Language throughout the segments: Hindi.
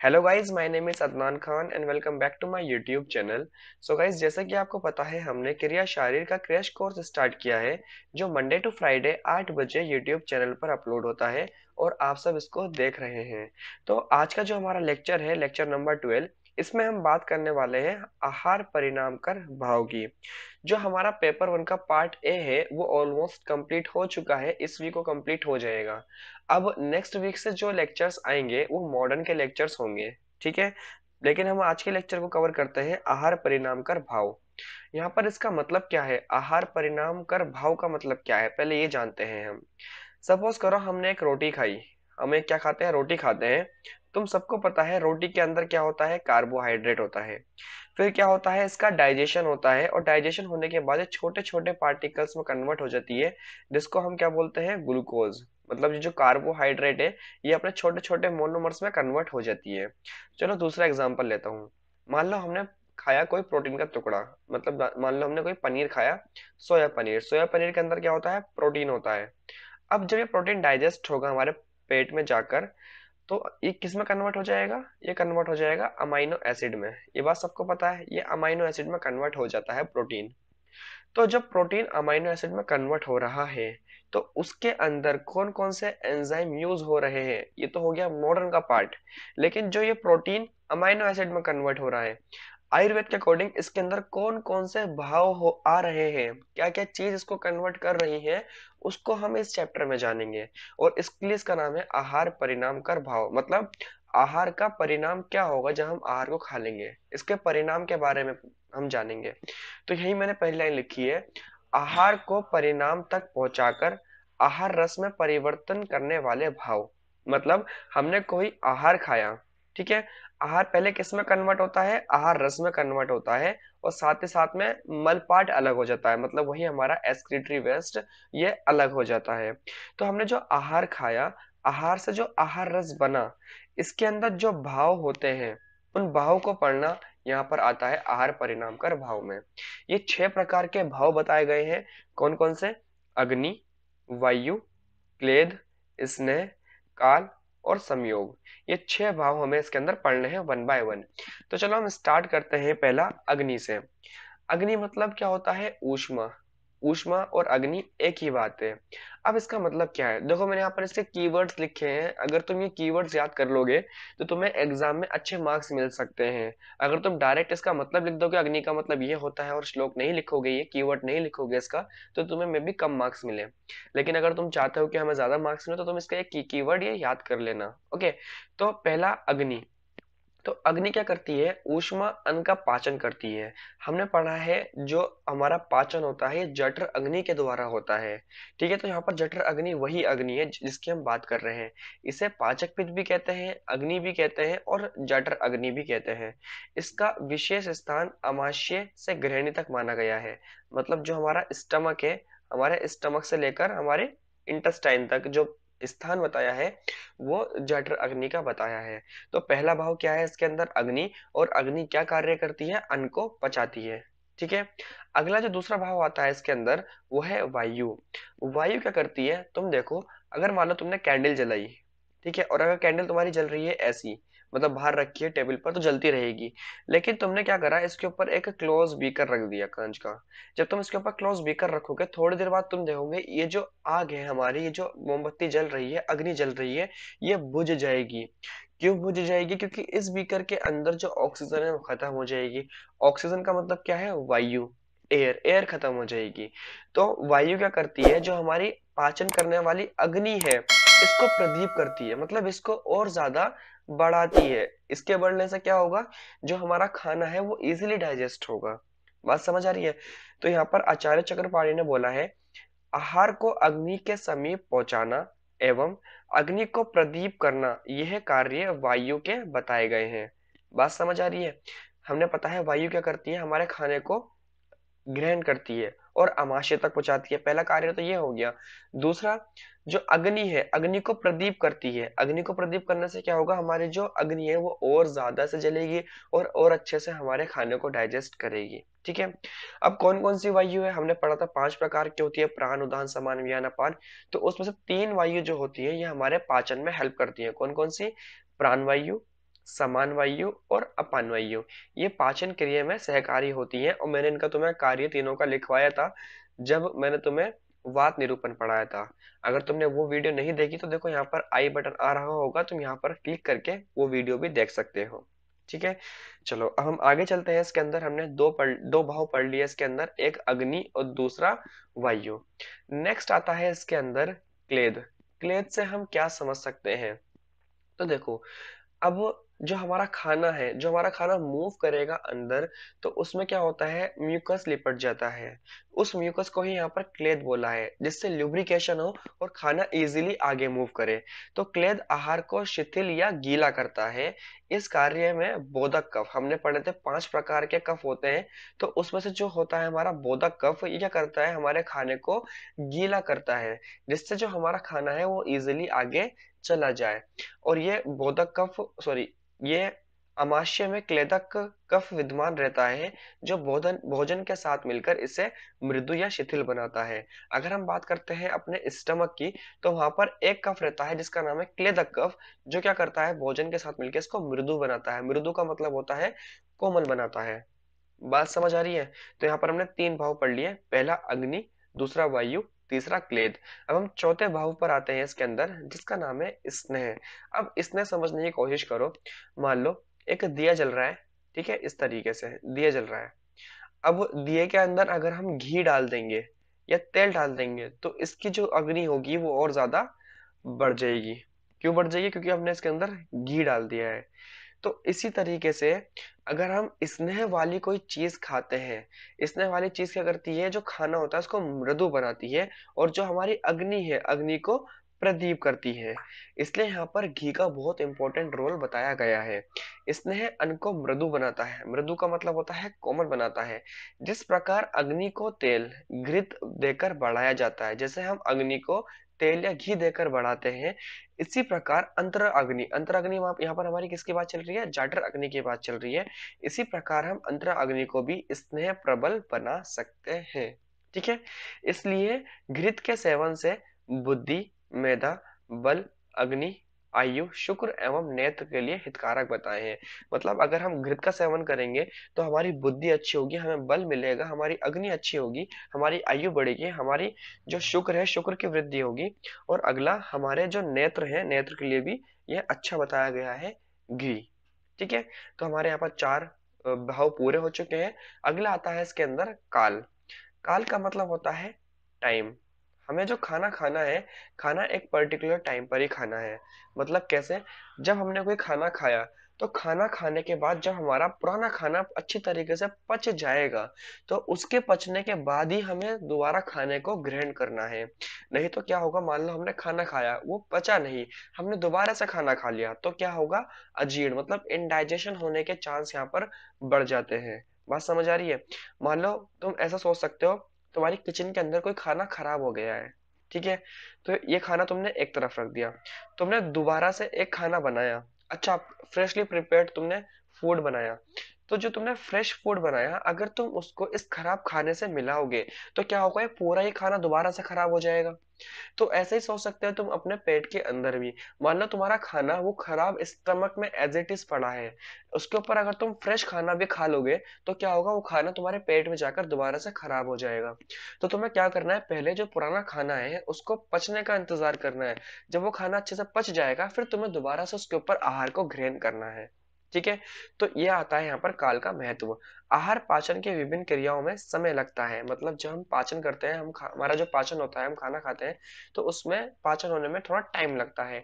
Hello guys, my name is Adnan Khan and welcome back to my YouTube channel. So guys, जैसा कि आपको पता है, हमने क्रिया शारीर का क्रैश कोर्स स्टार्ट किया है जो मंडे टू फ्राइडे 8 बजे यूट्यूब चैनल पर अपलोड होता है और आप सब इसको देख रहे हैं। तो आज का जो हमारा लेक्चर है, लेक्चर नंबर 12, इसमें हम बात करने वाले हैं आहार परिणाम कर भाव की। जो हमारा पेपर वन का पार्ट ए है वो ऑलमोस्ट कंप्लीट हो चुका है, इस वीक को कंप्लीट हो जाएगा। अब नेक्स्ट वीक से जो लेक्चर्स आएंगे वो मॉडर्न के लेक्चर्स होंगे। ठीक है, लेकिन हम आज के लेक्चर को कवर करते हैं आहार परिणाम कर भाव। यहाँ पर इसका मतलब क्या है, आहार परिणाम कर भाव का मतलब क्या है, पहले ये जानते हैं हम। सपोज करो हमने एक रोटी खाई। हम एक क्या खाते हैं, रोटी खाते हैं। तुम सबको पता है रोटी के अंदर क्या होता है, कार्बोहाइड्रेट होता है। फिर क्या होता है, इसका डाइजेशन होता है और डाइजेशन होने के बाद छोटे छोटे पार्टिकल्स में कन्वर्ट हो जाती है, जिसको हम क्या बोलते हैं, ग्लूकोज। मतलब ये जो कार्बोहाइड्रेट है, ये अपने छोटे छोटे मोनोमर्स में कन्वर्ट हो जाती है। चलो दूसरा एग्जांपल लेता हूँ। मान लो हमने खाया कोई प्रोटीन का टुकड़ा। मतलब मान लो हमने कोई पनीर खाया, सोया पनीर। सोया पनीर के अंदर क्या होता है, प्रोटीन होता है। अब जब ये प्रोटीन डाइजेस्ट होगा हमारे पेट में जाकर, तो ये किस में कन्वर्ट हो जाएगा, ये कन्वर्ट हो जाएगा अमाइनो एसिड में। ये बात सबको पता है, ये अमाइनो एसिड में कन्वर्ट हो जाता है प्रोटीन। तो जब प्रोटीन अमाइनो एसिड में कन्वर्ट हो रहा है, तो उसके अंदर कौन कौन से एंजाइम यूज हो रहे हैं, ये तो हो गया मॉडर्न का पार्ट। लेकिन जो ये प्रोटीन अमाइनो एसिड में कन्वर्ट हो रहा है, आयुर्वेद के अकॉर्डिंग इसके अंदर कौन कौन से भाव हो आ रहे हैं, क्या क्या चीज इसको कन्वर्ट कर रही है, उसको हम इस चैप्टर में जानेंगे। और इसके लिए इसका नाम है आहार परिणाम कर भाव। मतलब आहार का परिणाम क्या होगा जब हम आहार को खा लेंगे, इसके परिणाम के बारे में हम जानेंगे। तो यही मैंने पहली लाइन लिखी है, आहार को परिणाम तक पहुंचाकर आहार रस में परिवर्तन करने वाले भाव। मतलब हमने कोई आहार खाया, ठीक है। आहार पहले किस में कन्वर्ट होता है, आहार रस में कन्वर्ट होता है। और साथ ही साथ में मल पार्ट अलग हो जाता है, मतलब वही हमारा एक्सक्रीटरी वेस्ट, ये अलग हो जाता है। तो हमने जो आहार खाया, आहार से जो आहार रस बना, इसके अंदर जो भाव होते हैं, उन भाव को पढ़ना यहाँ पर आता है आहार परिणाम कर भाव में। ये 6 प्रकार के भाव बताए गए हैं। कौन कौन से, अग्नि, वायु, क्लेद, स्नेह, काल और संयोग। ये 6 भाव हमें इसके अंदर पढ़ने हैं वन बाय वन। तो चलो हम स्टार्ट करते हैं पहला अग्नि से। अग्नि मतलब क्या होता है, ऊष्मा। ऊष्मा और अग्नि एक ही बात है। अब इसका मतलब क्या है, देखो मैंने यहाँ पर इसके कीवर्ड्स लिखे हैं। अगर तुम ये कीवर्ड्स याद कर लोगे तो तुम्हें एग्जाम में अच्छे मार्क्स मिल सकते हैं। अगर तुम डायरेक्ट इसका मतलब लिख दोगे, अग्नि का मतलब ये होता है, और श्लोक नहीं लिखोगे, ये कीवर्ड नहीं लिखोगे इसका, तो तुम्हें मे भी कम मार्क्स मिले। लेकिन अगर तुम चाहते हो कि हमें ज्यादा मार्क्स मिले, तो तुम इसका एक कीवर्ड ये याद कर लेना। ओके, तो पहला अग्नि। तो अग्नि क्या करती है, ऊष्मा अन्न का पाचन करती है। हमने पढ़ा है जो हमारा पाचन होता है, ये जठर अग्नि के द्वारा होता है। ठीक है, तो यहाँ पर जठर अग्नि वही अग्नि है जिसकी हम बात कर रहे हैं। इसे पाचक पित्त भी कहते हैं, अग्नि भी कहते हैं और जठर अग्नि भी कहते हैं। इसका विशेष स्थान अमाशय से गृहिणी तक माना गया है। मतलब जो हमारा स्टमक है, हमारे स्टमक से लेकर हमारे इंटेस्टाइन तक जो स्थान बताया है, वो जठर अग्नि का बताया है। तो पहला भाव क्या है इसके अंदर, अग्नि। और अग्नि क्या कार्य करती है, अन्न को पचाती है। ठीक है, अगला जो दूसरा भाव आता है इसके अंदर, वो है वायु। वायु क्या करती है, तुम देखो, अगर मान लो तुमने कैंडल जलाई, ठीक है, और अगर कैंडल तुम्हारी जल रही है ऐसी, मतलब बाहर रखी है टेबल पर, तो जलती रहेगी। लेकिन तुमने क्या करा, इसके ऊपर एक क्लोज बीकर रख दिया कांच का। जब तुम इसके ऊपर क्लोज बीकर रखोगे, थोड़ी देर बाद तुम देखोगे ये जो आग है हमारी, ये जो मोमबत्ती जल रही है, अग्नि जल रही है, ये बुझ जाएगी। क्यों बुझ जाएगी, क्योंकि इस बीकर के अंदर जो ऑक्सीजन है वो खत्म हो जाएगी। ऑक्सीजन का मतलब क्या है, वायु, एयर, एयर खत्म हो जाएगी। तो वायु क्या करती है, जो हमारी पाचन करने वाली अग्नि है, इसको प्रदीप करती है, मतलब इसको और ज्यादा बढ़ाती है। इसके बढ़ने से क्या होगा, जो हमारा खाना है वो इजीली डाइजेस्ट होगा। बात समझ आ रही है। तो यहाँ पर आचार्य चक्रपाणी ने बोला है, आहार को अग्नि के समीप पहुंचाना एवं अग्नि को प्रदीप करना, यह कार्य वायु के बताए गए हैं। बात समझ आ रही है। हमने पता है वायु क्या करती है, हमारे खाने को ग्रहण करती है और अमाशय तक पहुंचाती है। पहला कार्य तो ये हो गया। दूसरा, जो अग्नि है, अग्नि को प्रदीप करती है। अग्नि को प्रदीप करने से क्या होगा, हमारी जो अग्नि है वो और ज्यादा से जलेगी और अच्छे से हमारे खाने को डाइजेस्ट करेगी। ठीक है, अब कौन कौन सी वायु है, हमने पढ़ा था 5 प्रकार की होती है, प्राण, उदान, समान, व्यान, अपान। तो उसमें से 3 वायु जो होती है ये हमारे पाचन में हेल्प करती है। कौन कौन सी, प्राण वायु, समान वायु और अपान वायु, ये पाचन क्रिया में सहकारी होती हैं और मैंने इनका तुम्हें कार्य तीनों का लिखवाया था जब मैंने तुम्हें वात निरूपण पढ़ाया था। अगर तुमने वो वीडियो नहीं देखी तो देखो यहाँ पर आई बटन आ रहा होगा, तुम यहाँ पर क्लिक करके वो वीडियो भी देख सकते हो। ठीक है, चलो अब हम आगे चलते हैं। इसके अंदर हमने दो भाव पढ़ लिए इसके अंदर, एक अग्नि और दूसरा वायु। नेक्स्ट आता है इसके अंदर क्लेद। क्लेद से हम क्या समझ सकते हैं? तो देखो, अब जो हमारा खाना है, जो हमारा खाना मूव करेगा अंदर, तो उसमें क्या होता है, म्यूकस लिपट जाता है। उस म्यूकस को ही यहाँ पर क्लेद बोला है, जिससे ल्यूब्रिकेशन हो और खाना इजीली आगे मूव करे। तो क्लेद आहार को शिथिल या गीला करता है। इस कार्य में बोधक कफ, हमने पढ़े थे 5 प्रकार के कफ होते हैं, तो उसमें से जो होता है हमारा बोधक कफ, ये क्या करता है, हमारे खाने को गीला करता है, जिससे जो हमारा खाना है वो इजीली आगे चला जाए। और ये बोधक कफ, सॉरी, ये अमाशय में क्लेदक कफ विद्यमान रहता है, जो भोजन भोजन के साथ मिलकर इसे मृदु या शिथिल बनाता है। अगर हम बात करते हैं अपने स्टमक की, तो वहां पर एक कफ रहता है जिसका नाम है क्लेदक कफ, जो क्या करता है, भोजन के साथ मिलकर इसको मृदु बनाता है। मृदु का मतलब होता है कोमल बनाता है। बात समझ आ रही है? तो यहाँ पर हमने 3 भाव पढ़ लिए, पहला अग्नि, दूसरा वायु, तीसरा क्लेद। अब हम चौथे भाव पर आते हैं इसके अंदर, जिसका नाम है स्नेह। अब स्नेह समझने की कोशिश करो। मान लो एक दिया जल रहा है, ठीक है, इस तरीके से दिया जल रहा है। अब दिए के अंदर अगर हम घी डाल देंगे या तेल डाल देंगे, तो इसकी जो अग्नि होगी वो और ज्यादा बढ़ जाएगी। क्यों बढ़ जाएगी? क्योंकि हमने इसके अंदर घी डाल दिया है। तो इसी तरीके से अगर हम स्नेह वाली कोई चीज खाते हैं, स्नेह वाली चीज क्या करती है, जो खाना होता है उसको मृदु बनाती है, और जो हमारी अग्नि है, अग्नि को प्रदीप करती है। इसलिए यहाँ पर घी का बहुत इंपॉर्टेंट रोल बताया गया है। स्नेह अन्न को मृदु बनाता है, मृदु का मतलब होता है कोमल बनाता है। जिस प्रकार अग्नि को तेल, घृत देकर बढ़ाया जाता है, जैसे हम अग्नि को तेल या घी देकर बढ़ाते हैं, इसी प्रकार अंतर अग्नि यहाँ पर हमारी किसकी बात चल रही है, जाठर अग्नि की बात चल रही है। इसी प्रकार हम अंतर अग्नि को भी स्नेह प्रबल बना सकते हैं। ठीक है, इसलिए घृत के सेवन से बुद्धि, मेधा, बल, अग्नि, आयु, शुक्र एवं नेत्र के लिए हितकारक बताए हैं। मतलब अगर हम घृत का सेवन करेंगे तो हमारी बुद्धि अच्छी होगी, हमें बल मिलेगा, हमारी अग्नि अच्छी होगी, हमारी आयु बढ़ेगी, हमारी जो शुक्र है, शुक्र की वृद्धि होगी। और अगला, हमारे जो नेत्र है, नेत्र के लिए भी यह अच्छा बताया गया है, घी। ठीक है, तो हमारे यहाँ पर 4 भाव पूरे हो चुके हैं। अगला आता है इसके अंदर काल। काल का मतलब होता है टाइम। हमें जो खाना खाना है, खाना एक पर्टिकुलर टाइम पर ही खाना है। मतलब कैसे? जब हमने कोई खाना खाया, तो खाना खाने के बाद जब हमारा पुराना खाना अच्छी तरीके से पच जाएगा, तो उसके पचने के बाद ही हमें दोबारा खाने को ग्रहण करना है। नहीं तो क्या होगा, मान लो हमने खाना खाया, वो पचा नहीं, हमने दोबारा से खाना खा लिया, तो क्या होगा, अजीर्ण मतलब इनडाइजेशन होने के चांस यहाँ पर बढ़ जाते हैं। बात समझ आ रही है? मान लो तुम ऐसा सोच सकते हो, तुम्हारी किचन के अंदर कोई खाना खराब हो गया है, ठीक है, तो ये खाना तुमने एक तरफ रख दिया, तुमने दोबारा से एक खाना बनाया, अच्छा, फ्रेशली प्रिपेयर्ड तुमने फूड बनाया। तो जो तुमने फ्रेश फूड बनाया, अगर तुम उसको इस खराब खाने से मिलाओगे, तो क्या होगा, ये पूरा ही खाना दोबारा से खराब हो जाएगा। तो ऐसे ही सोच सकते हो तुम अपने पेट के अंदर भी। मान लो तुम्हारा खाना वो खराब स्टमक में एज इट इज पड़ा है, उसके ऊपर अगर तुम फ्रेश खाना भी खा लोगे, तो क्या होगा, वो खाना तुम्हारे पेट में जाकर दोबारा से खराब हो जाएगा। तो तुम्हें क्या करना है, पहले जो पुराना खाना है उसको पचने का इंतजार करना है। जब वो खाना अच्छे से पच जाएगा, फिर तुम्हें दोबारा से उसके ऊपर आहार को ग्रहण करना है। ठीक है, तो ये आता है यहाँ पर काल का महत्व। आहार पाचन के विभिन्न क्रियाओं में समय लगता है। मतलब जब हम पाचन करते हैं, हमारा जो पाचन होता है, हम खाना खाते हैं, तो उसमें पाचन होने में थोड़ा टाइम लगता है।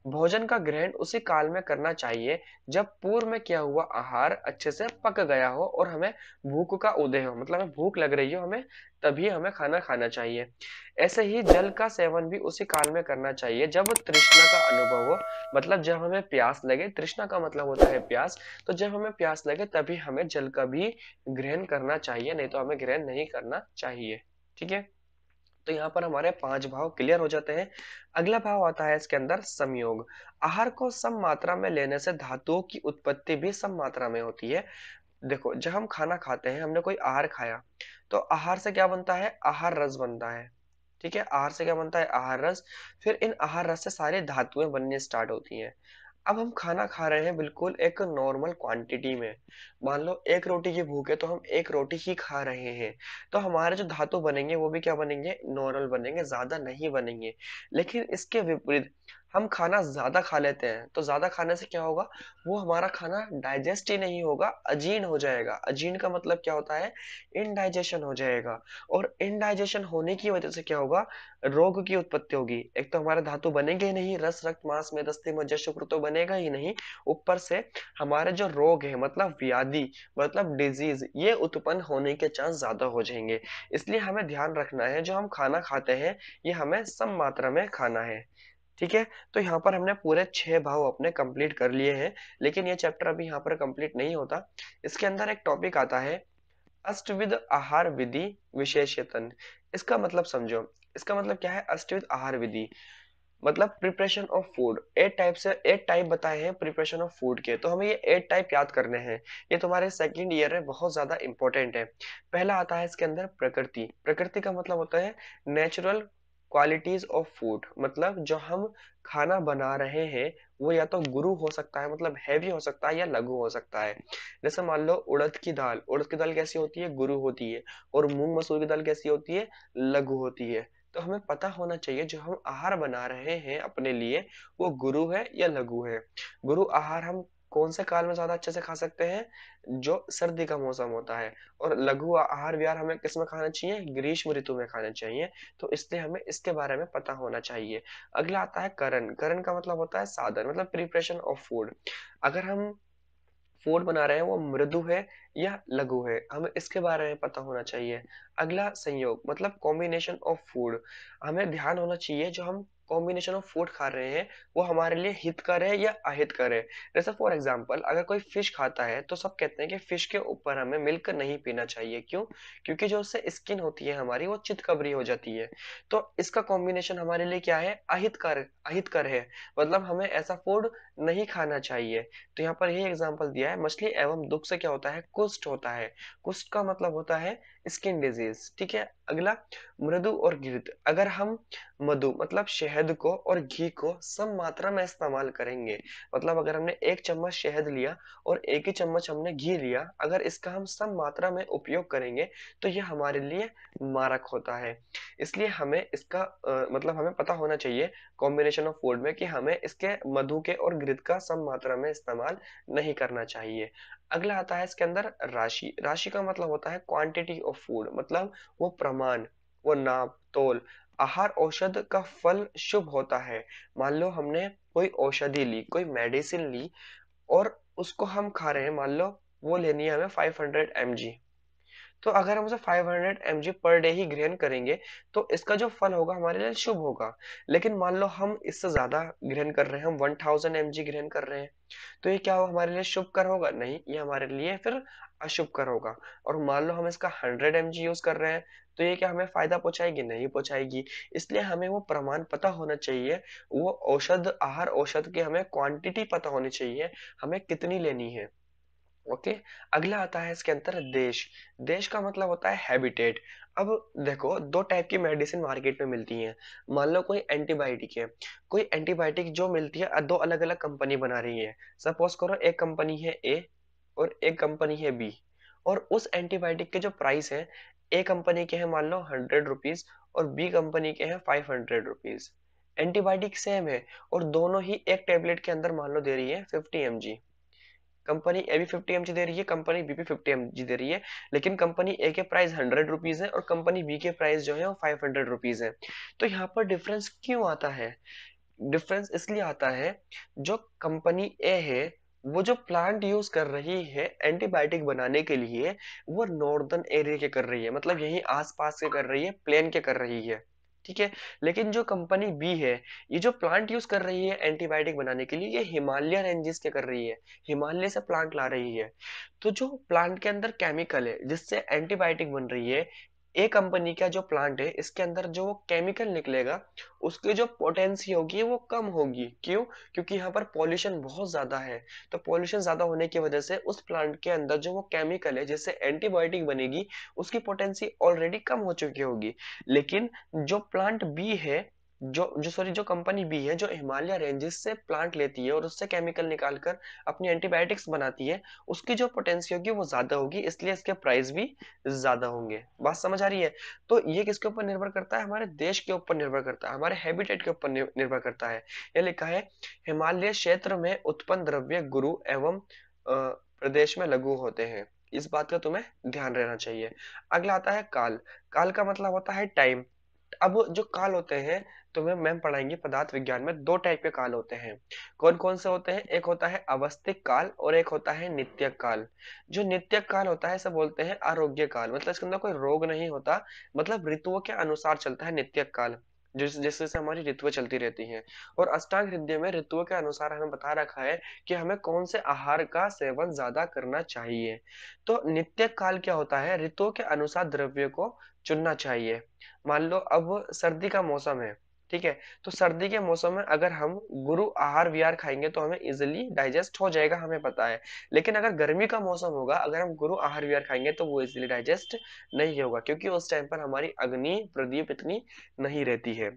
भोजन का ग्रहण उसी काल में करना चाहिए जब पूर्व में किया हुआ आहार अच्छे से पक गया हो और हमें भूख का उदय हो, मतलब हमें भूख लग रही हो, हमें तभी हमें खाना खाना चाहिए। ऐसे ही जल का सेवन भी उसी काल में करना चाहिए जब तृष्णा का अनुभव हो। मतलब जब हमें प्यास लगे, तृष्णा का मतलब होता है प्यास, तो जब हमें प्यास लगे तभी हमें जल का भी ग्रहण करना चाहिए, नहीं तो हमें ग्रहण नहीं करना चाहिए। ठीक है, तो यहाँ पर हमारे 5 भाव क्लियर हो जाते हैं। अगला भाव आता है इसके अंदर संयोग। आहार को सम मात्रा में लेने से धातुओं की उत्पत्ति भी सम मात्रा में होती है। देखो, जब हम खाना खाते हैं, हमने कोई आहार खाया, तो आहार से क्या बनता है, आहार रस बनता है। ठीक है, आहार से क्या बनता है, आहार रस। फिर इन आहार रस से सारी धातुएं बनने स्टार्ट होती हैं। अब हम खाना खा रहे हैं बिल्कुल एक नॉर्मल क्वांटिटी में। मान लो एक रोटी की भूख है तो हम एक रोटी ही खा रहे हैं। तो हमारे जो धातु बनेंगे वो भी क्या बनेंगे? नॉर्मल बनेंगे, ज़्यादा नहीं बनेंगे। लेकिन इसके विपरीत हम खाना ज़्यादा खा लेते हैं, तो ज़्यादा खाने से क्या होगा? वो हमारा खाना डाइजेस्ट ही नहीं होगा, अजीर्ण हो जाएगा। अजीर्ण का मतलब क्या होता है? इनडाइजेशन हो जाएगा। और इनडाइजेशन होने की वजह से क्या होगा? रोग की उत्पत्ति होगी। एक तो हमारे धातु बनेंगे ही नहीं, रस, रक्त, मांस, मेद, अस्थि, मज्जा, शुक्र तो बनेगा ही नहीं। ऊपर से हमारे जो रोग है मतलब व्याधि, मतलब डिजीज, ये उत्पन्न होने के चांस ज्यादा हो जाएंगे। इसलिए हमें ध्यान रखना है जो हम खाना खाते हैं ये हमें सम मात्रा में खाना है। ठीक है। तो यहाँ पर हमने पूरे 6 भाव अपने कंप्लीट कर लिए हैं। लेकिन ये चैप्टर अभी यहाँ पर कंप्लीट नहीं होता। इसके अंदर एक टॉपिक आता है अष्टविध आहार विधि विशेषतन। इसका मतलब समझो। इसका मतलब क्या है? अष्टविध आहार विधि मतलब प्रिपरेशन ऑफ फूड। 8 टाइप से 8 टाइप बताए हैं प्रिपरेशन ऑफ फूड के, तो हमें ये 8 टाइप याद करने हैं। ये तुम्हारे सेकंड ईयर में बहुत ज्यादा इंपॉर्टेंट है। पहला आता है इसके अंदर प्रकृति। प्रकृति का मतलब होता है नेचुरल क्वालिटीज ऑफ फूड, मतलब जो हम खाना बना रहे हैं वो या तो गुरु हो सकता है, मतलब हैवी हो सकता है, या लघु हो सकता है। जैसे मान लो उड़द की दाल। उड़द की दाल कैसी होती है? गुरु होती है। और मूंग मसूर की दाल कैसी होती है? लघु होती है। तो हमें पता होना चाहिए जो हम आहार बना रहे हैं अपने लिए वो गुरु है या लघु है। गुरु आहार हम कौन से काल में ज्यादा अच्छे से खा सकते हैं? जो सर्दी का मौसम होता है। और लघु आहार विहार हमें किस में खाना चाहिए? ग्रीष्म ऋतु में खाना चाहिए। तो इसलिए हमें इसके बारे में पता होना चाहिए। अगला आता है करण। करण का मतलब होता है साधन, मतलब प्रिपरेशन ऑफ फूड। अगर हम फूड बना रहे हैं वो मृदु है या लघु है, हमें इसके बारे में पता होना चाहिए। अगला संयोग, मतलब कॉम्बिनेशन ऑफ फूड। हमें ध्यान होना चाहिए जो हम कॉम्बिनेशन ऑफ फूड खा रहे हैं वो हमारे लिए हितकर है या अहितकर है। जैसे फॉर एग्जांपल अगर कोई फिश खाता है तो सब कहते हैं कि फिश के ऊपर हमें मिल्क नहीं पीना चाहिए। क्यों? क्योंकि जो उससे स्किन होती है हमारी वो चितकबरी हो जाती है। तो इसका कॉम्बिनेशन हमारे लिए क्या है? अहितकर, अहितकर है। मतलब हमें ऐसा फूड नहीं खाना चाहिए। तो यहाँ पर ये एग्जांपल दिया है मछली एवं दुख से क्या होता है? कुष्ठ होता है। कुष्ठ का मतलब होता है स्किन डिजीज। ठीक है। अगला मृदु और घृत। अगर हम मधु मतलब शहद को और घी को सम मात्रा में इस्तेमाल करेंगे, मतलब अगर हमने 1 चम्मच शहद लिया और 1 ही चम्मच हमने घी लिया, अगर इसका हम सम मात्रा में उपयोग करेंगे तो यह हमारे लिए मारक होता है। इसलिए हमें इसका मतलब हमें पता होना चाहिए कॉम्बिनेशन ऑफ फूड में कि हमें इसके मधु के और घृत का सम मात्रा में इस्तेमाल नहीं करना चाहिए। अगला आता है इसके अंदर राशि। राशि का मतलब होता है क्वांटिटी ऑफ फूड, मतलब वो प्रमाण, वो नाप तोल। आहार औषध का फल शुभ होता है। मान लो हमने कोई औषधि ली, कोई मेडिसिन ली और उसको हम खा रहे हैं। मान लो वो लेनी है हमें 500 mg। तो अगर हम उसे 500 mg पर डे ही ग्रहण करेंगे तो इसका जो फल होगा हमारे लिए शुभ होगा। लेकिन मान लो हम इससे ज्यादा ग्रहण कर रहे हैं, हम 1000 mg ग्रहण कर रहे हैं, तो ये क्या होगा? हमारे लिए शुभकर होगा? नहीं, ये हमारे लिए फिर अशुभकर होगा। और मान लो हम इसका 100 mg यूज कर रहे हैं, तो ये क्या हमें फायदा पहुंचाएगी? नहीं पहुंचाएगी। इसलिए हमें वो प्रमाण पता होना चाहिए। वो औषध, आहार औषध की हमें क्वांटिटी पता होनी चाहिए, हमें कितनी लेनी है। ओके। अगला आता है इसके अंदर देश। देश का मतलब होता है हैबिटेट। अब देखो, 2 टाइप की मेडिसिन मार्केट में मिलती हैं। मान लो कोई एंटीबायोटिक है। कोई एंटीबायोटिक जो मिलती है दो अलग अलग कंपनी बना रही है। सपोज करो एक कंपनी है ए और एक कंपनी है बी। और उस एंटीबायोटिक के जो प्राइस है, ए कंपनी के हैं मान लो 100 रुपीज और बी कंपनी के हैं 500 रुपीज। एंटीबायोटिक सेम है और दोनों ही एक टेबलेट के अंदर मान लो दे रही है 50 mg। कंपनी ए भी 50 mg दे रही है, कंपनी बी भी 50 mg दे रही है। लेकिन कंपनी ए के प्राइस 100 रुपीज है और कंपनी बी के प्राइस जो है वो 500 रुपीज है। तो यहाँ पर डिफरेंस क्यों आता है? डिफरेंस इसलिए आता है, जो कंपनी ए है वो जो प्लांट यूज कर रही है एंटीबायोटिक बनाने के लिए वो नॉर्दर्न एरिया के कर रही है, मतलब यही आसपास के कर रही है, प्लेन के कर रही है। ठीक है। लेकिन जो कंपनी बी है, ये जो प्लांट यूज कर रही है एंटीबायोटिक बनाने के लिए, ये हिमालय रेंजेस के कर रही है, हिमालय से प्लांट ला रही है। तो जो प्लांट के अंदर केमिकल है जिससे एंटीबायोटिक बन रही है, ए कंपनी का जो प्लांट है इसके अंदर जो वो केमिकल निकलेगा उसकी जो पोटेंसी होगी वो कम होगी। क्यों? क्योंकि यहाँ पर पॉल्यूशन बहुत ज्यादा है। तो पॉल्यूशन ज्यादा होने की वजह से उस प्लांट के अंदर जो वो केमिकल है जिससे एंटीबायोटिक बनेगी उसकी पोटेंसी ऑलरेडी कम हो चुकी होगी। लेकिन जो प्लांट बी है जो कंपनी बी है, जो हिमालय रेंजेस से प्लांट लेती है और उससे केमिकल निकाल कर अपनी एंटीबायोटिक्स बनाती है, उसकी जो पोटेंसी होगी वो ज़्यादा होगी, इसलिए इसके प्राइस भी ज़्यादा होंगे। बात समझ आ रही है? तो ये किसके ऊपर निर्भर करता है? हमारे देश के ऊपर निर्भर करता है, हमारे हैबिटेट के ऊपर निर्भर करता है। ये लिखा है, हिमालय क्षेत्र में उत्पन्न द्रव्य गुरु एवं प्रदेश में लघु होते हैं। इस बात का तुम्हें ध्यान रहना चाहिए। अगला आता है काल। काल का मतलब होता है टाइम। अब जो काल होते हैं, तुम्हें मैम पढ़ाएंगे पदार्थ विज्ञान में, दो टाइप के काल होते हैं। कौन कौन से होते हैं? एक होता है अवस्थिक काल और एक होता है नित्यक काल। जो नित्यक काल होता है इसे बोलते हैं आरोग्य काल, मतलब इसके अंदर कोई रोग नहीं होता, मतलब ऋतुओं के अनुसार चलता है नित्यक काल, जिस जिससे से हमारी ऋतुएं चलती रहती हैं। और अष्टांग हृदय में ऋतुओं के अनुसार हमें बता रखा है कि हमें कौन से आहार का सेवन ज्यादा करना चाहिए। तो नित्यक काल क्या होता है? ऋतुओं के अनुसार द्रव्य को चुनना चाहिए। मान लो अब सर्दी का मौसम है, ठीक है, तो सर्दी के मौसम में अगर हम गुरु आहार विहार खाएंगे तो हमें इजिली डाइजेस्ट हो जाएगा, हमें पता है। लेकिन अगर गर्मी का मौसम होगा, अगर हम गुरु आहार विहार खाएंगे तो वो इजिली डाइजेस्ट नहीं होगा, क्योंकि उस टाइम पर हमारी अग्नि प्रदीप इतनी नहीं रहती है।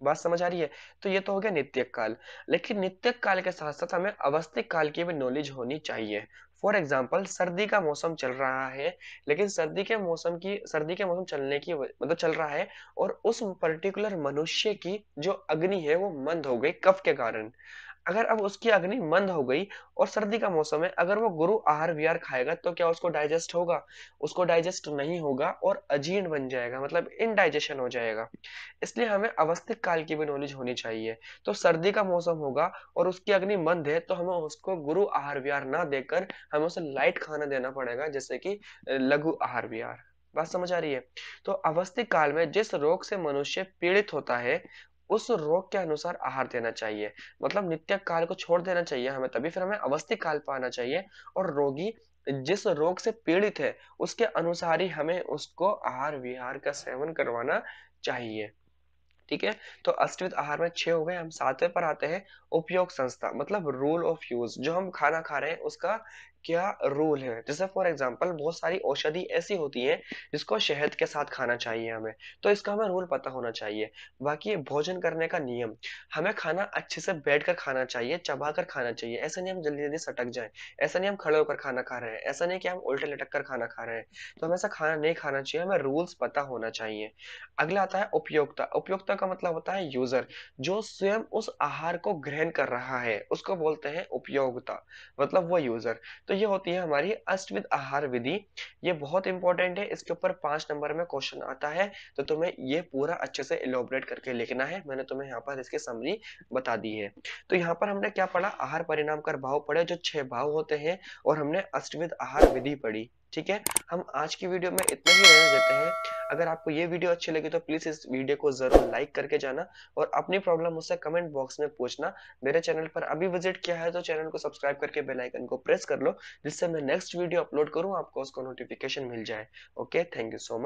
बात समझ आ रही है? तो ये तो हो गया नित्यक काल। लेकिन नित्यक काल के साथ साथ हमें अवस्थिक काल की भी नॉलेज होनी चाहिए। फॉर एग्जाम्पल, सर्दी का मौसम चल रहा है, लेकिन सर्दी के मौसम चलने की मतलब चल रहा है, और उस पर्टिकुलर मनुष्य की जो अग्नि है वो मंद हो गई कफ के कारण। अगर अब उसकी अग्नि मंद हो गई और सर्दी का मौसम है, अगर वो गुरु आहार विहार खाएगा तो क्या उसको डाइजेस्ट होगा? उसको डाइजेस्ट नहीं होगा और अजीर्ण बन जाएगा, मतलब इनडाइजेशन हो जाएगा। इसलिए हमें अवस्थिक काल की भी नॉलेज होनी चाहिए। तो सर्दी का मौसम होगा और उसकी अग्नि मंद है, तो हमें उसको गुरु आहार विहार ना देकर हमें उसे लाइट खाना देना पड़ेगा, जैसे कि लघु आहार विहार। बात समझ आ रही है? तो अवस्थिक काल में जिस रोग से मनुष्य पीड़ित होता है, उस रोग के अनुसार आहार देना चाहिए। मतलब नित्य काल को छोड़ देना चाहिए हमें, तभी फिर हमें अवस्थिक काल पर आना चाहिए। और रोगी जिस रोग से पीड़ित है, उसके अनुसार ही हमें उसको आहार विहार का सेवन करवाना चाहिए। ठीक है, तो अष्टविध आहार में 6 हो गए। हम 7वें पर आते हैं, उपयोग संस्था, मतलब रूल ऑफ यूज। जो हम खाना खा रहे हैं उसका क्या रूल है? जैसे फॉर एग्जांपल, बहुत सारी औषधि ऐसी होती है जिसको शहद के साथ खाना चाहिए हमें, तो इसका हमें रूल पता होना चाहिए। बाकी भोजन करने का नियम, हमें खाना अच्छे से बैठ कर खाना चाहिए, चबा कर खाना चाहिए। ऐसा नहीं हम जल्दी जल्दी सटक जाए, ऐसा नहीं हम खड़े होकर खाना खा रहे हैं, ऐसा नहीं कि हम उल्टे लटक कर खाना खा रहे हैं। तो हमें ऐसा खाना नहीं खाना चाहिए, हमें रूल्स पता होना चाहिए। अगला आता है उपयोक्ता। उपयोक्ता का मतलब होता है यूजर, जो स्वयं उस आहार को ग्रहण कर रहा है उसको बोलते हैं उपयोक्ता, मतलब वो यूजर। तो ये होती है हमारी अष्टविध आहार विधि। ये बहुत इंपॉर्टेंट है, इसके ऊपर 5 नंबर में क्वेश्चन आता है, तो तुम्हें ये पूरा अच्छे से इलोबरेट करके लिखना है। मैंने तुम्हें यहाँ पर इसकी समरी बता दी है। तो यहाँ पर हमने क्या पढ़ा? आहार परिणाम कर भाव पढ़े, जो 6 भाव होते हैं, और हमने अष्टविध आहार विधि पढ़ी। ठीक है, हम आज की वीडियो में इतना ही रहने देते हैं। अगर आपको ये वीडियो अच्छी लगी तो प्लीज इस वीडियो को जरूर लाइक करके जाना, और अपनी प्रॉब्लम मुझसे कमेंट बॉक्स में पूछना। मेरे चैनल पर अभी विजिट किया है तो चैनल को सब्सक्राइब करके बेल आइकन को प्रेस कर लो, जिससे मैं नेक्स्ट वीडियो अपलोड करूं आपको उसका नोटिफिकेशन मिल जाए। Okay, thank you so much.